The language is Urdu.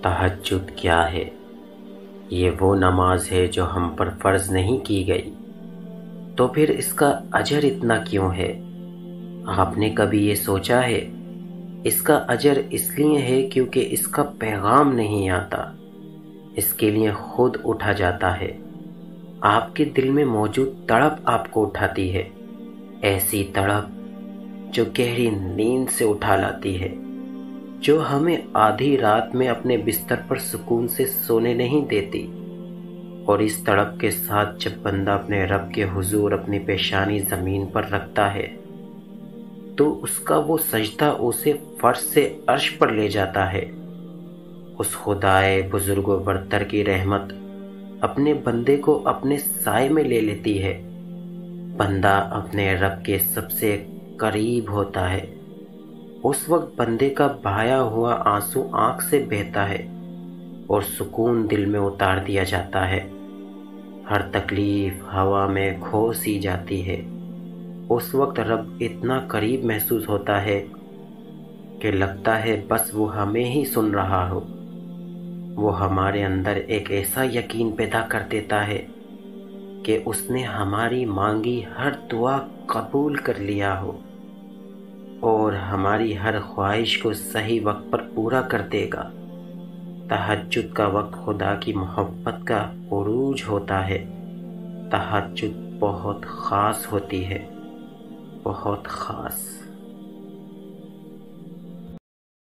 تہجد کیا ہے؟ یہ وہ نماز ہے جو ہم پر فرض نہیں کی گئی، تو پھر اس کا اجر اتنا کیوں ہے؟ آپ نے کبھی یہ سوچا ہے؟ اس کا اجر اس لیے ہے کیونکہ اس کا پیغام نہیں آتا، اس کے لیے خود اٹھا جاتا ہے۔ آپ کے دل میں موجود تڑپ آپ کو اٹھاتی ہے، ایسی تڑپ جو گہری نیند سے اٹھا لاتی ہے، جو ہمیں آدھی رات میں اپنے بستر پر سکون سے سونے نہیں دیتی۔ اور اس تڑپ کے ساتھ جب بندہ اپنے رب کے حضور اپنی پیشانی زمین پر رکھتا ہے تو اس کا وہ سجدہ اسے فرش سے عرش پر لے جاتا ہے۔ اس خدائے بزرگ و برتر کی رحمت اپنے بندے کو اپنے سائے میں لے لیتی ہے۔ بندہ اپنے رب کے سب سے قریب ہوتا ہے۔ اس وقت بندے کا بہایا ہوا آنسو آنکھ سے بہتا ہے اور سکون دل میں اتار دیا جاتا ہے۔ ہر تکلیف ہوا میں کھو سی جاتی ہے۔ اس وقت رب اتنا قریب محسوس ہوتا ہے کہ لگتا ہے بس وہ ہمیں ہی سن رہا ہو۔ وہ ہمارے اندر ایک ایسا یقین پیدا کر دیتا ہے کہ اس نے ہماری مانگی ہر دعا قبول کر لیا ہو اور ہماری ہر خواہش کو صحیح وقت پر پورا کر دے گا۔ تہجد کا وقت خدا کی محبت کا عروج ہوتا ہے۔ تہجد بہت خاص ہوتی ہے، بہت خاص۔